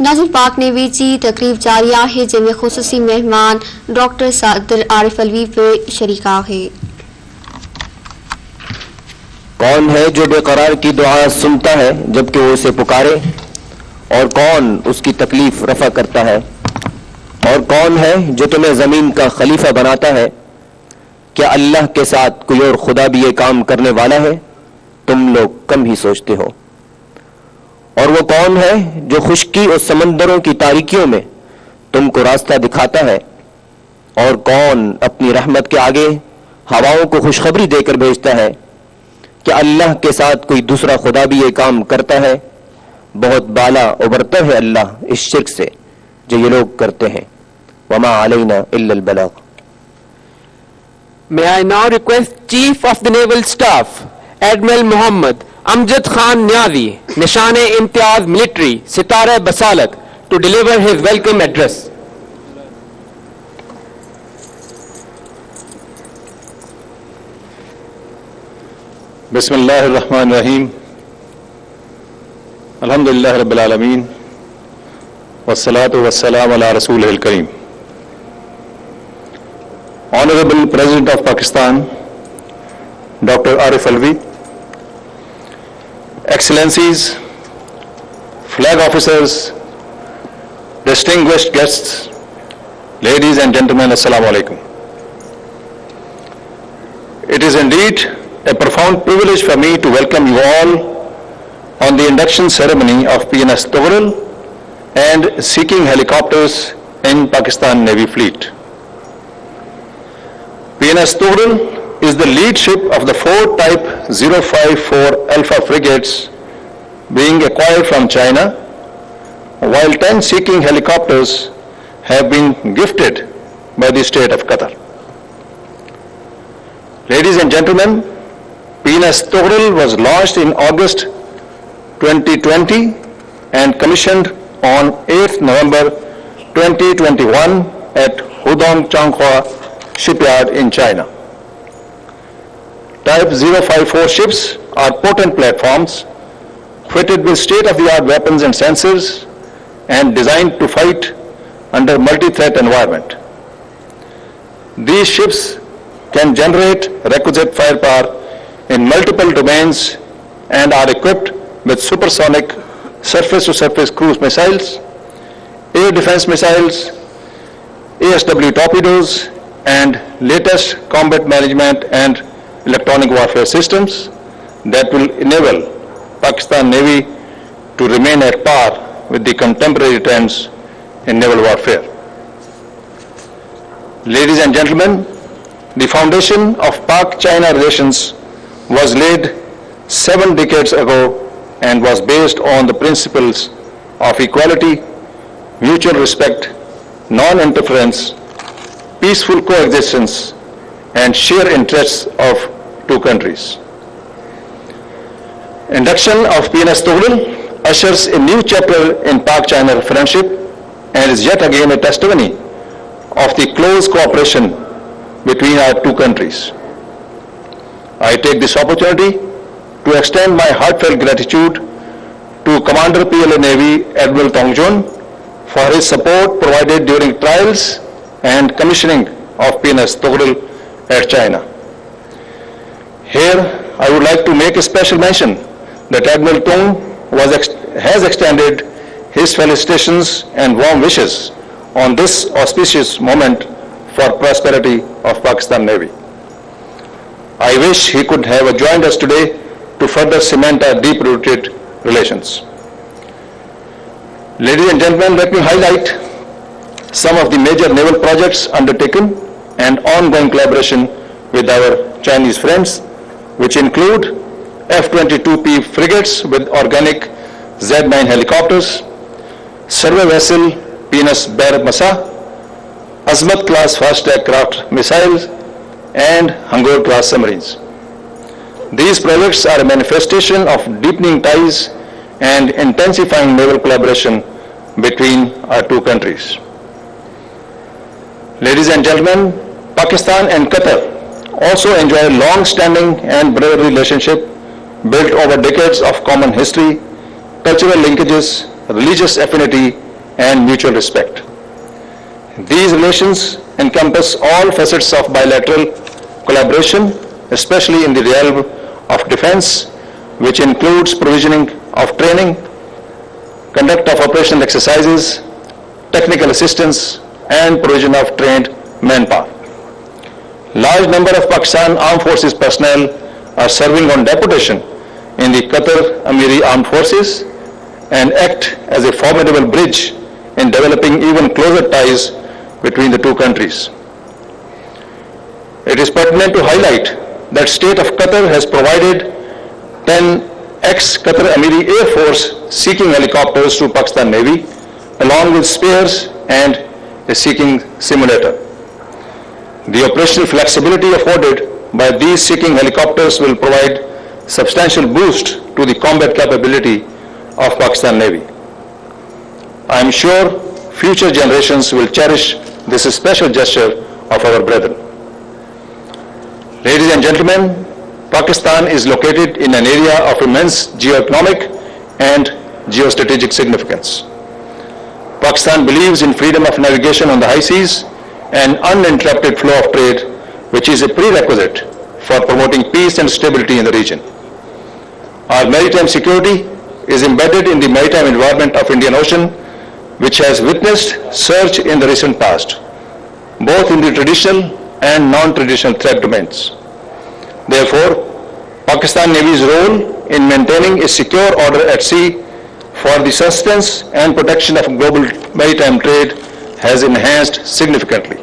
नाज़ुल पाक नेवी जी तकरीब जारी है जंहिंमें ख़ुसूसी मेहमान ڈاکٹر عارف علوي पे शरीक है। कौन है जो बेकरार की दुआ सुनता है जबकि वो उसे पुकारे, और कौन उसकी तकलीफ रफा करता है, और कौन है जो तुम्हें जमीन का खलीफा बनाता है। क्या अल्लाह के साथ कोई और खुदा भी ये काम करने वाला है? तुम लोग कम ही सोचते हो। और वो कौन है जो खुश्की और समंदरों की तारीकियों में तुमको रास्ता दिखाता है, और कौन अपनी रहमत के आगे हवाओं को खुशखबरी देकर भेजता है। कि अल्लाह के साथ कोई दूसरा खुदा भी ये काम करता है। बहुत बाला उबरता है अल्लाह इस शिर्क से जो ये लोग करते हैं। वमा अलैना इल्लल बलाग। May I now request Chief of the Naval Staff, Admiral Muhammad Amjad Khan Niazi, Nishan-e-Imtiaz Military, Sitara-e-Basalat, to deliver his welcome address. Bismillahirrahmanirrahim. Alhamdulillah Rabbil Alameen. Wassalatu wassalamu ala Rasulihil Kareem. Honorable President of Pakistan, Dr. Arif Alwi, Excellencies, flag officers, distinguished guests, ladies and gentlemen, Assalamu alaikum. It is indeed a profound privilege for me to welcome you all on the induction ceremony of PNS Tughril and seeking helicopters in Pakistan Navy Fleet. PNS Tughril is the lead ship of the 4 Type 054 Alpha frigates being acquired from China, while 10 seeking helicopters have been gifted by the state of Qatar. Ladies and gentlemen, PNS Tughril was launched in August 2020 and commissioned on 8th November 2021 at Hudong Changhua shipyard in China. Type 054 ships are potent platforms fitted with state-of-the-art weapons and sensors and designed to fight under multi-threat environment. These ships can generate requisite firepower in multiple domains and are equipped with supersonic surface-to-surface cruise missiles, air defense missiles, ASW torpedoes, and latest combat management and electronic warfare systems that will enable Pakistan Navy to remain at par with the contemporary trends in naval warfare. Ladies and gentlemen, the foundation of Pak-China relations was laid 7 decades ago and was based on the principles of equality, mutual respect, non-interference, peaceful coexistence, and shared interests of 2 countries. Induction of PNS Tughril ushers a new chapter in Pak-China friendship and is yet again a testimony of the close cooperation between our 2 countries. I take this opportunity to extend my heartfelt gratitude to Commander PLA Navy Admiral Tongjun for his support provided during trials and commissioning of PNS Tughril at China. Here, I would like to make a special mention that Admiral Tung has extended his felicitations and warm wishes on this auspicious moment for prosperity of Pakistan Navy. I wish he could have joined us today to further cement our deep-rooted relations. Ladies and gentlemen, let me highlight some of the major naval projects undertaken and ongoing collaboration with our Chinese friends, which include F-22P frigates with organic Z-9 helicopters, survey vessel PNS Bar Masa, Azmat class fast-attack craft missiles, and Hangor class submarines. These projects are a manifestation of deepening ties and intensifying naval collaboration between our 2 countries. Ladies and gentlemen, Pakistan and Qatar also enjoy a long-standing and brotherly relationship built over decades of common history, cultural linkages, religious affinity, and mutual respect. These relations encompass all facets of bilateral collaboration, especially in the realm of defense, which includes provisioning of training, conduct of operational exercises, technical assistance, and provision of trained manpower. Large number of Pakistan Armed Forces personnel are serving on deputation in the Qatar Amiri Armed Forces and act as a formidable bridge in developing even closer ties between the two countries. It is pertinent to highlight that State of Qatar has provided 10 ex-Qatar Amiri Air Force seeking helicopters to Pakistan Navy, along with spares and a seeking simulator. The operational flexibility afforded by these seeking helicopters will provide substantial boost to the combat capability of Pakistan Navy. I am sure future generations will cherish this special gesture of our brethren. Ladies and gentlemen, Pakistan is located in an area of immense geoeconomic and geostrategic significance. Pakistan believes in freedom of navigation on the high seas and uninterrupted flow of trade, which is a prerequisite for promoting peace and stability in the region. Our maritime security is embedded in the maritime environment of Indian Ocean, which has witnessed surge in the recent past, both in the traditional and non-traditional threat domains. Therefore, Pakistan Navy's role in maintaining a secure order at sea for the sustenance and protection of global maritime trade has enhanced significantly.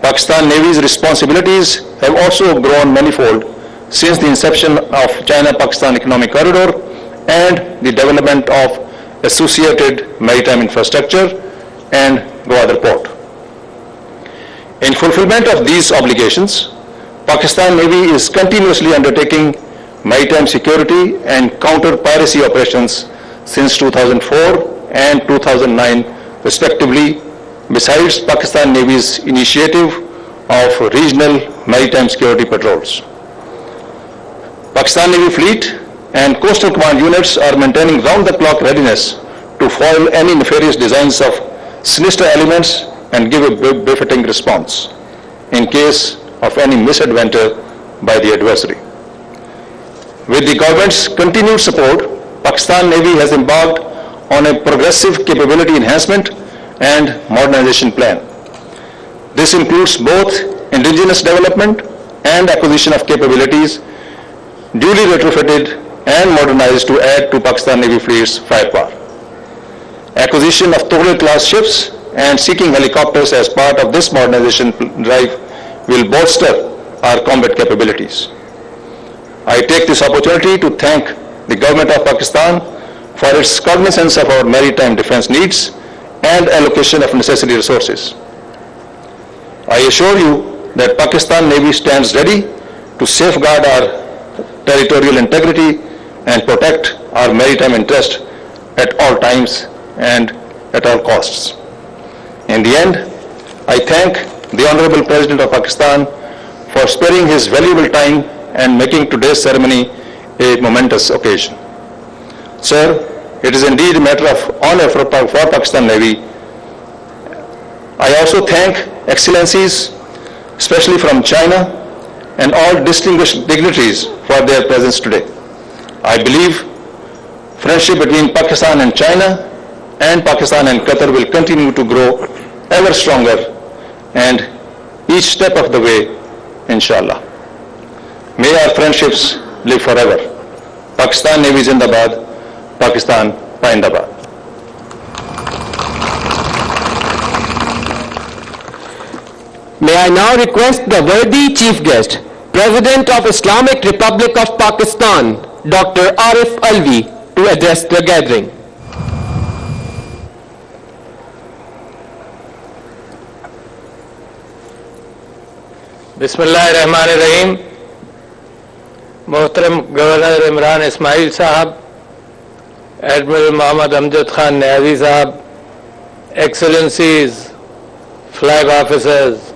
Pakistan Navy's responsibilities have also grown manifold since the inception of China-Pakistan Economic Corridor and the development of associated maritime infrastructure and Gwadar Port. In fulfillment of these obligations, Pakistan Navy is continuously undertaking maritime security and counter-piracy operations since 2004 and 2009 respectively, besides Pakistan Navy's initiative of regional maritime security patrols. Pakistan Navy Fleet and Coastal Command units are maintaining round-the-clock readiness to foil any nefarious designs of sinister elements and give a befitting response in case of any misadventure by the adversary. With the government's continued support, Pakistan Navy has embarked on a progressive capability enhancement and modernization plan. This includes both indigenous development and acquisition of capabilities duly retrofitted and modernized to add to Pakistan Navy Fleet's firepower. Acquisition of Tughlaq-class ships and seeking helicopters as part of this modernization drive will bolster our combat capabilities. I take this opportunity to thank the government of Pakistan for its cognizance of our maritime defense needs and allocation of necessary resources. I assure you that Pakistan Navy stands ready to safeguard our territorial integrity and protect our maritime interest at all times and at all costs. In the end, I thank the Honorable President of Pakistan for sparing his valuable time and making today's ceremony a momentous occasion. Sir, it is indeed a matter of honor for Pakistan Navy. I also thank Excellencies, especially from China, and all distinguished dignitaries for their presence today. I believe friendship between Pakistan and China and Pakistan and Qatar will continue to grow ever stronger and each step of the way, inshallah. May our friendships live forever. Pakistan Navy Zindabad, Pakistan Paindabad. May I now request the worthy chief guest, President of Islamic Republic of Pakistan, Dr. Arif Alvi, to address the gathering. बिस्मिल्लाहिर्रहमानिर्रहीम। मोहतरम governor Imran Ismail साहब, admiral Mohammad Amjad Khan Niazi साहब, Excellencies, flag officers,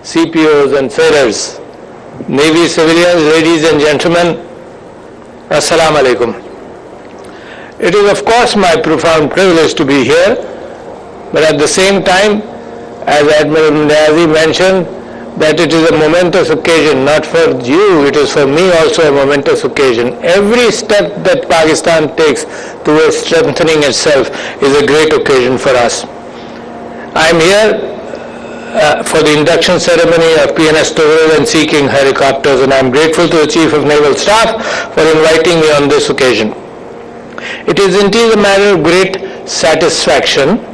CPOs and sailors, Navy civilians, ladies and gentlemen, Assalamu alaikum. It is of course my profound privilege to be here, but at the same time, as Admiral Niazi mentioned, that it is a momentous occasion, not for you, it is for me also a momentous occasion. Every step that Pakistan takes towards strengthening itself is a great occasion for us. I am here for the induction ceremony of PNS Toghrul and seeking helicopters, and I am grateful to the Chief of Naval Staff for inviting me on this occasion. It is indeed a matter of great satisfaction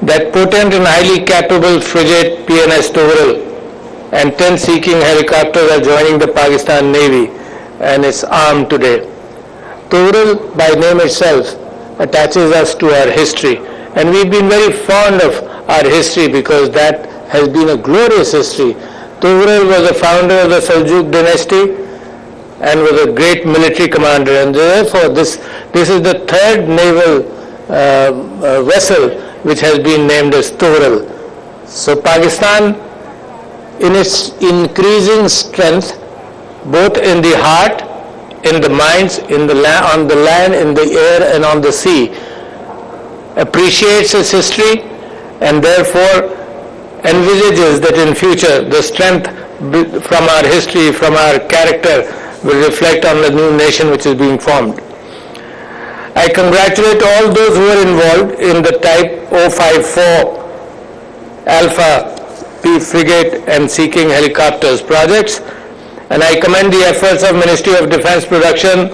that potent and highly capable frigate PNS Toghrul and 10 seeking helicopters are joining the Pakistan Navy and its arm today. Toghrul, by name itself, attaches us to our history, and we've been very fond of our history because that has been a glorious history. Toghrul was the founder of the Seljuk dynasty and was a great military commander, and therefore this is the third naval vessel which has been named as Toghrul. So Pakistan, in its increasing strength, both in the heart, in the minds, on the land, in the air and on the sea, appreciates its history and therefore envisages that in future the strength from our history, from our character, will reflect on the new nation which is being formed. I congratulate all those who are involved in the Type 054 Alpha P frigate and seeking helicopters projects, and I commend the efforts of Ministry of Defence Production,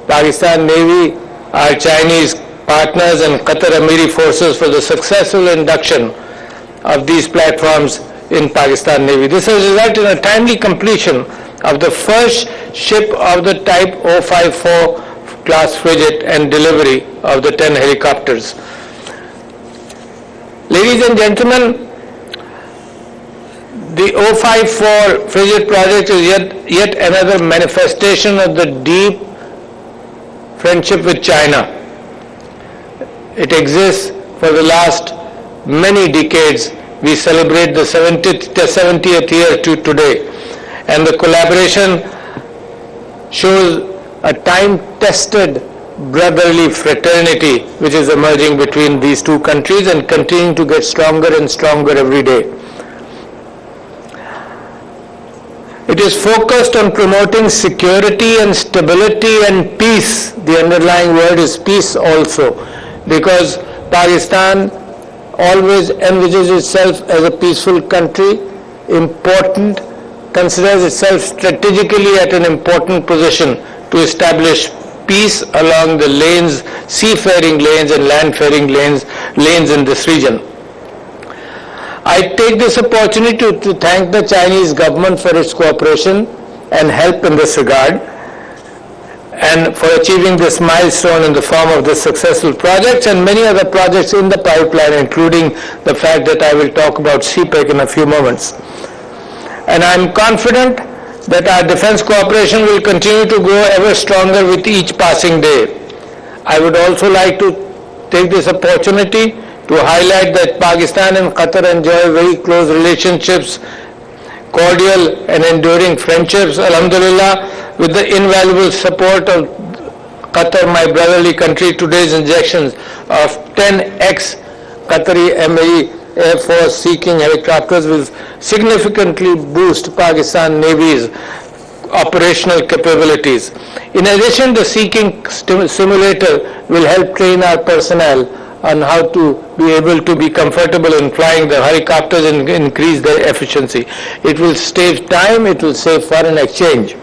Pakistan Navy, our Chinese partners and Qatar Amiri forces for the successful induction of these platforms in Pakistan Navy. This has resulted in a timely completion of the first ship of the Type 054 class frigate and delivery of the 10 helicopters. Ladies and gentlemen, the 054 frigate project is yet another manifestation of the deep friendship with China. It exists for the last many decades. We celebrate the 70th year to today, and the collaboration shows a time-tested brotherly fraternity which is emerging between these two countries and continuing to get stronger and stronger every day. It is focused on promoting security and stability and peace. The underlying word is peace also, because Pakistan always envisages itself as a peaceful country, important, considers itself strategically at an important position to establish peace along the lanes, seafaring lanes and landfaring lanes in this region. I take this opportunity to thank the Chinese government for its cooperation and help in this regard, and for achieving this milestone in the form of this successful project and many other projects in the pipeline, including the fact that I will talk about CPEC in a few moments. And I am confident that our defense cooperation will continue to grow ever stronger with each passing day. I would also like to take this opportunity to highlight that Pakistan and Qatar enjoy very close relationships, cordial and enduring friendships, alhamdulillah, with the invaluable support of Qatar, my brotherly country. Today's injections of 10 ex-Qatari MAE Air Force seeking helicopters will significantly boost Pakistan Navy's operational capabilities. In addition, the seeking simulator will help train our personnel on how to be able to be comfortable in flying the helicopters and increase their efficiency. It will save time, it will save foreign exchange.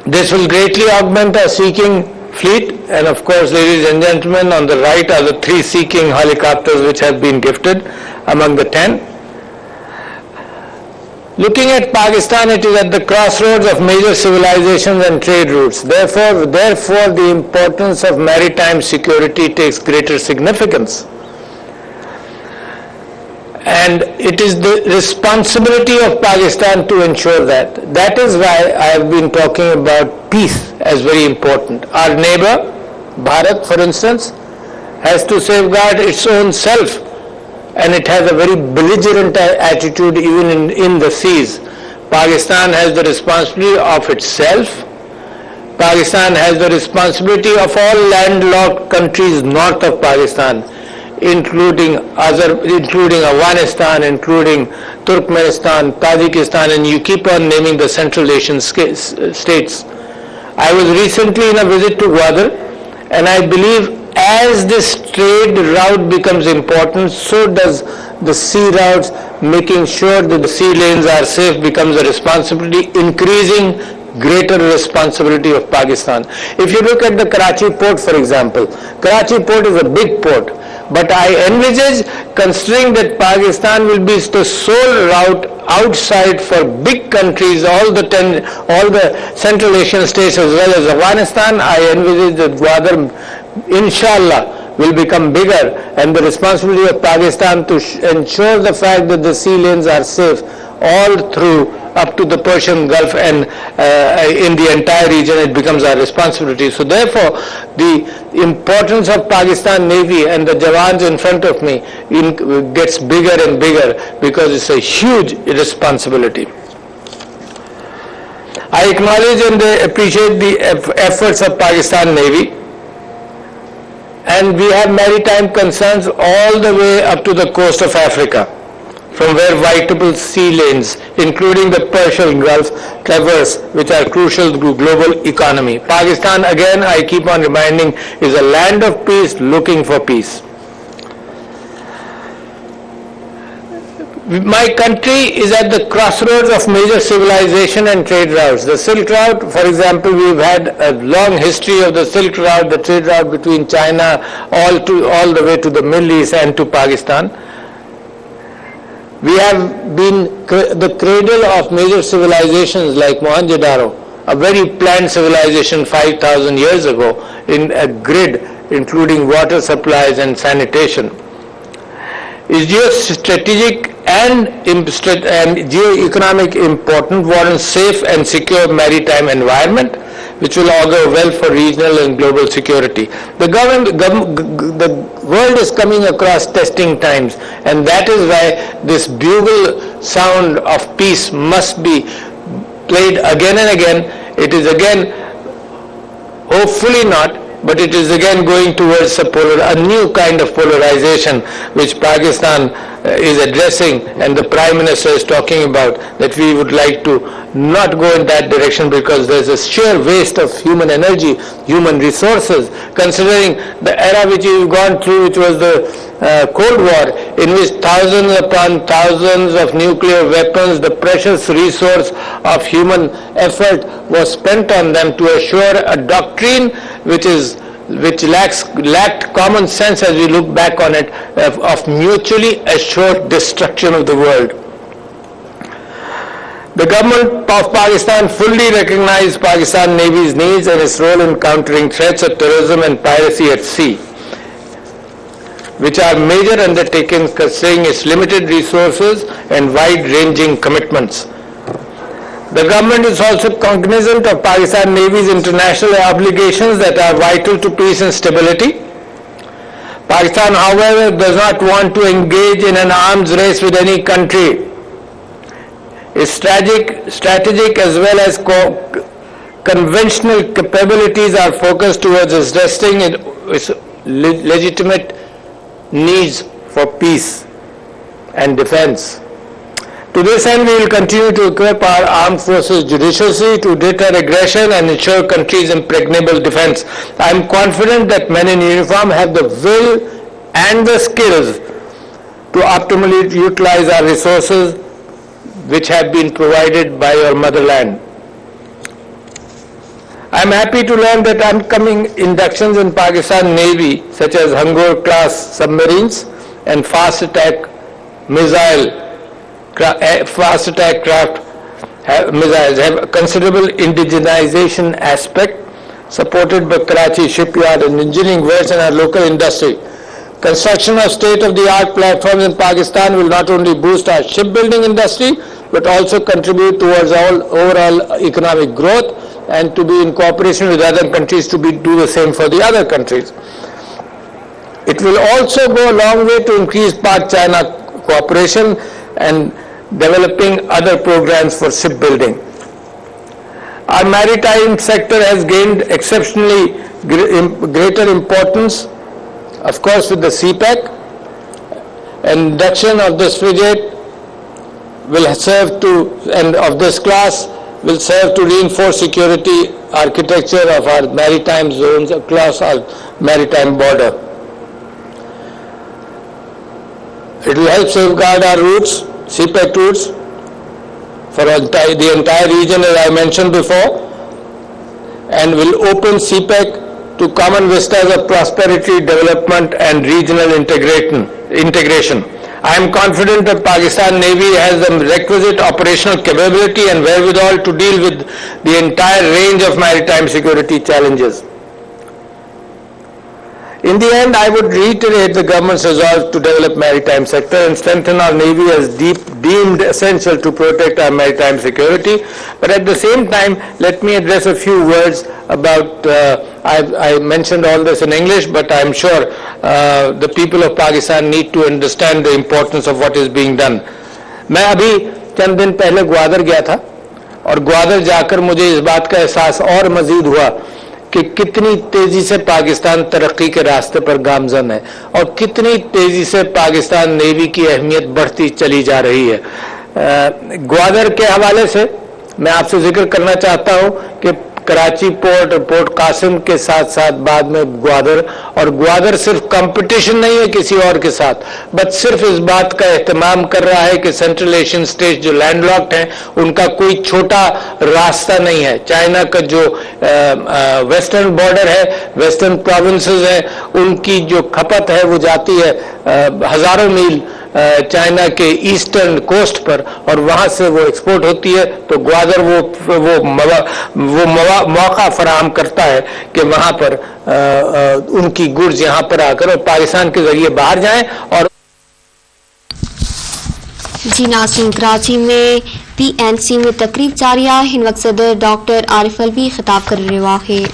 This will greatly augment our seeking fleet, and of course, ladies and gentlemen, on the right are the 3 seeking helicopters which have been gifted among the 10. Looking at Pakistan, it is at the crossroads of major civilizations and trade routes. Therefore, the importance of maritime security takes greater significance. And it is the responsibility of Pakistan to ensure that. That is why I have been talking about peace as very important. Our neighbor, Bharat, for instance, has to safeguard its own self, and it has a very belligerent attitude even in the seas. Pakistan has the responsibility of itself Pakistan has the responsibility of all landlocked countries north of Pakistan, including Afghanistan, including Turkmenistan, Tajikistan, and you keep on naming the Central Asian states. I was recently in a visit to Gwadar, and I believe as this trade route becomes important, so does the sea routes. Making sure that the sea lanes are safe becomes a responsibility, increasing greater responsibility of Pakistan. If you look at the Karachi port, for example, Karachi port is a big port, but I envisage, considering that Pakistan will be the sole route outside for big countries, all the Central Asian states as well as Afghanistan, I envisage that Gwadar, inshallah, will become bigger, and the responsibility of Pakistan to ensure the fact that the sea lanes are safe all through up to the Persian Gulf and in the entire region, it becomes our responsibility. So therefore, the importance of Pakistan Navy and the Jawans in front of me gets bigger and bigger because it's a huge responsibility. I acknowledge and appreciate the efforts of Pakistan Navy, and we have maritime concerns all the way up to the coast of Africa, from where vital sea lanes, including the Persian Gulf, traverse, which are crucial to global economy. Pakistan, again, I keep on reminding, is a land of peace looking for peace. My country is at the crossroads of major civilization and trade routes. The Silk Route, for example, we've had a long history of the Silk Route, the trade route between China all the way to the Middle East and to Pakistan. We have been the cradle of major civilizations like Mohenjo-daro, a very planned civilization 5,000 years ago in a grid including water supplies and sanitation. Is geostrategic and geo-economic importance warrants safe and secure maritime environment, which will augur well for regional and global security. The world is coming across testing times, and that is why this bugle sound of peace must be played again and again. It is again, hopefully not, but it is again going towards a new kind of polarization which Pakistan is addressing, and the Prime Minister is talking about that we would like to not go in that direction because there's a sheer waste of human energy, human resources, considering the era which we've gone through, which was the Cold War, in which thousands upon thousands of nuclear weapons, the precious resource of human effort was spent on them to assure a doctrine which lacked common sense as we look back on it, of mutually assured destruction of the world. The government of Pakistan fully recognizes Pakistan Navy's needs and its role in countering threats of terrorism and piracy at sea, which are major undertakings considering its limited resources and wide-ranging commitments. The government is also cognizant of Pakistan Navy's international obligations that are vital to peace and stability. Pakistan, however, does not want to engage in an arms race with any country. Its strategic as well as conventional capabilities are focused towards addressing its legitimate needs for peace and defense. To this end, we will continue to equip our armed forces judiciously to deter aggression and ensure country's impregnable defense. I am confident that men in uniform have the will and the skills to optimally utilize our resources which have been provided by our motherland. I am happy to learn that upcoming inductions in Pakistan Navy, such as Hangor class submarines and fast attack craft missiles, have a considerable indigenization aspect, supported by Karachi shipyard and engineering works in our local industry. Construction of state-of-the-art platforms in Pakistan will not only boost our shipbuilding industry, but also contribute towards overall economic growth, and to be in cooperation with other countries to do the same for the other countries. It will also go a long way to increase Pak-China cooperation and developing other programs for shipbuilding. Our maritime sector has gained exceptionally greater importance, of course, with the CPEC. Induction of this frigate will serve to, and of this class will serve to reinforce security architecture of our maritime zones across our maritime border. It will help safeguard our routes, CPEC routes, for the entire region, as I mentioned before, and will open CPEC to common vistas of prosperity, development, and regional integration. I am confident that Pakistan Navy has the requisite operational capability and wherewithal to deal with the entire range of maritime security challenges. In the end, I would reiterate the government's resolve to develop maritime sector and strengthen our Navy as deemed essential to protect our maritime security. But at the same time, let me address a few words about, I mentioned all this in English, but I'm sure the people of Pakistan need to understand the importance of what is being done. मैं अभी चंद दिन पहले ग्वादर गया था और ग्वादर जाकर मुझे इस बात का एहसास और मजीद हुआ कि कितनी तेजी से पाकिस्तान तरक्की के रास्ते पर गामजन है और कितनी तेजी से पाकिस्तान नेवी की अहमियत बढ़ती चली जा रही है। ग्वादर के हवाले से मैं आपसे जिक्र करना चाहता हूं कि कराची पोर्ट और पोर्ट कासिम के साथ साथ बाद में ग्वादर, और ग्वादर सिर्फ कंपटीशन नहीं है किसी और के साथ, बट सिर्फ इस बात का एहतमाम कर रहा है कि सेंट्रल एशियन स्टेट जो लैंडलॉक्ड हैं उनका कोई छोटा रास्ता नहीं है। चाइना का जो वेस्टर्न बॉर्डर है, वेस्टर्न प्रोविंसेस हैं, उनकी जो खपत है वो जाती है हजारों मील चाइना के ईस्टर्न कोस्ट पर और वहां से वो एक्सपोर्ट होती है। तो ग्वादर वो मौका फराहम करता है कि वहां पर उनकी गुड्स यहां पर आकर और पाकिस्तान के जरिए बाहर जाएं। और जी नाज़रीन, कराची में PNC में तकरीब जारी है। हिन वक्त सदर डॉक्टर आरिफ अलवी खिताब कर रहे हैं।